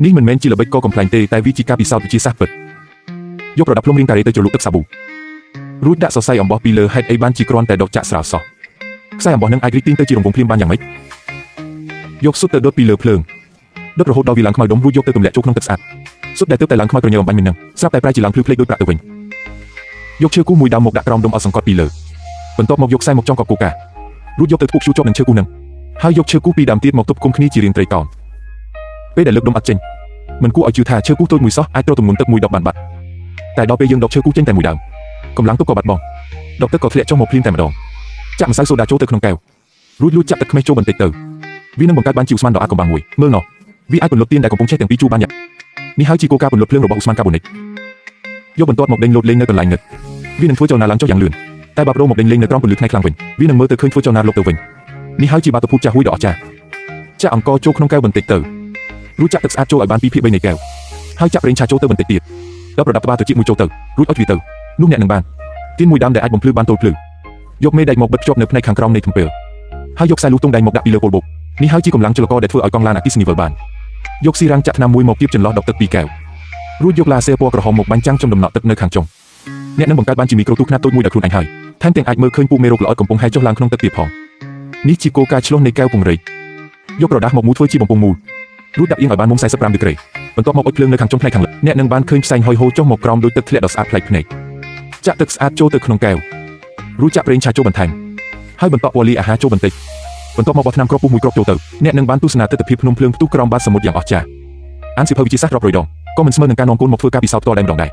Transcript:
នេះមិនមែនជាល្បិចកកំ pl ែងទេតែវាជាការពិសោធន៍វិទ្យាសាស្ត្រពិតយកប្រដាប់ភ្លុំរាងការ៉េទៅជ្រលក់ទឹកសាប៊ូរួចដាក់សរសៃអំបោះពីលើហេតុអីបានជាគ្រាន់តែដកចាក់ស្រាលសោះខ្សែអំបោះនឹងអាចរីកទាញទៅជារង្វង់ភ្លាមបានយ៉ាងម៉េចយកស៊ុតទៅដុតពីលើភ្លើងដុតរហូតដល់វាឡើងខ្មៅដុំរួចយកទៅទម្លាក់ចូលក្នុងទឹកស្អាតស៊ុតដែលទើបតែឡើងខ្មៅក្រញើអំបញ្ញមិញនឹងស្រាប់តែប្រែជាឡើងភ្លឺភ្លេកដូចប្រាក់ទៅវិញយកឈើគូមួយដើមមកដាក់ក្រោមដុំអត់សង្កត់ពីលើបន្ទាប់មកយកខ្សែមកចងកប់គូការួចយកទៅធ្ពូកឈូជាប់នឹងឈើគូនឹងហើយយកឈើគូពីរដើមទៀតមកទប់គុំគ្នាជារាងត្រីកោណពេលដែលលើកដុំអត់ចេញមិនគួរឲ្យជឿថាឈើគូតូចមួយសោះអាចទ្រទម្ងន់ទឹកមួយដបបានបាត់តែដល់ពេលយើងដកឈើគូចេញតែមួយដើមកម្លាំងទប់ក៏បាត់បង់ដកទឹកក៏ធ្លាក់ចុះមកភ្លាមតែម្ដងចាក់ម្សៅសូដាចូលទៅក្នុងកែវរួចលួចចាក់ទឹកខ្មេះចូលបន្តិចទៅវានឹងបង្កើតបានជាឧស្ម័នដ៏អាតកំបាំងមួយមើលណោះវាអាចពន្លត់ទៀនដែលកំពុងឆេះទាំងពីរជួរបានយ៉ាងនេះហើយជាគោលការណ៍ពន្លត់ភ្លើងរបស់ឧស្ម័នកាបូនិកយកបន្ទាត់មកដេញលោតលេងនៅកន្លែងងឹតវានឹងធ្វើចលនាឡើងចុះយ៉ាងលឿនតែបើប្រូមកដេញលេងនៅក្រោមពន្លឺថ្ងៃខ្លាំងវិញវានឹងមើលទៅឃើញធ្វើចលនាលុបទៅវិញនេះហើយជាបាតុភូតចាស់ហួយដ៏អស្ចារ្យចាក់អង្ករចូលក្នុងកែវបន្តិចទៅរួចចាក់ទឹកស្អាតចូលឲ្យបាន2ភាគ3នៃកែវហើយចាក់ប្រេងឆាចូលទៅបន្តិចទៀតដល់ប្រដាប់ត្បាល់ត្រចៀកមួយចូលទៅរួចឲ្យវាទៅនោះអ្នកនឹងបានទៀនមួយដើមដែលអាចបំភ្លឺបានទល់ភ្លឺយកមេដែកមកបិទភ្ជាប់នៅផ្នែកខាងក្រោមនៃធំពេលហើយយកខ្សែលូទងដែងមកដាក់ពីលើពលបុកនេះហើយជាកម្លាំងចលករដែលធ្វើឲ្យកង់ឡានអគ្គិសនីវិលបានយកស៊ីរាំងចាក់ថ្នាំមួយមកគៀបចន្លោះដកទឹកពីកែវរួចយកឡាស៊ែរពណ៌ក្រហមមកបាញ់ចាំងចំដំណក់ទឹកនៅខាងចុងអ្នកនឹងបង្កើតបានជាមីក្រូទូខ្នាតតូចមួយដោយខ្លួនឯងហើយថែមទាំងអាចមើលឃើញពូមេរោគល្អិតកំពុងហែលចុះឡើងក្នុងទឹកទៀតផងនេះជាគោលការណ៍ឆ្លុះនៃកែវពង្រីកយកក្រដាសមកមូលធ្វើជាបំពង់មូលរួចដាក់អៀងឲ្យបានមុំ45ដឺក្រេបន្ទាប់មកអុជភ្លើងនៅខាងចុងផ្នែកខាងលើអ្នកនឹងបានឃើញផ្សែងហុយហូរចុះមកក្រោមដោយទឹកធ្លាក់ដ៏ស្អាតប្លែកភ្នែកចាក់ទឹកស្អាតចូលទៅក្នុងកែវរួចចាក់ប្រេងឆាចូលបន្ថែមហើយបន្តពណ៌លាអាហារចូលបន្តិចបន្ទាប់មកបោះថ្នាំគ្រាប់ពុះមួយគ្រាប់ចូលទៅអ្នកនឹងបានទស្សនាទិដ្ឋភាពភ្នំភ្លើងផ្ទុះក្រោមបាតសមុទ្រយ៉ាងអស្ចារ្យអានសៀវភៅវិទ្យាសាស្ត្ររាប់រយដងក៏មិនស្មើនឹងការនាំកូនមកធ្វើការពិសោធន៍ផ្ទាល់តែម្ដងដែរ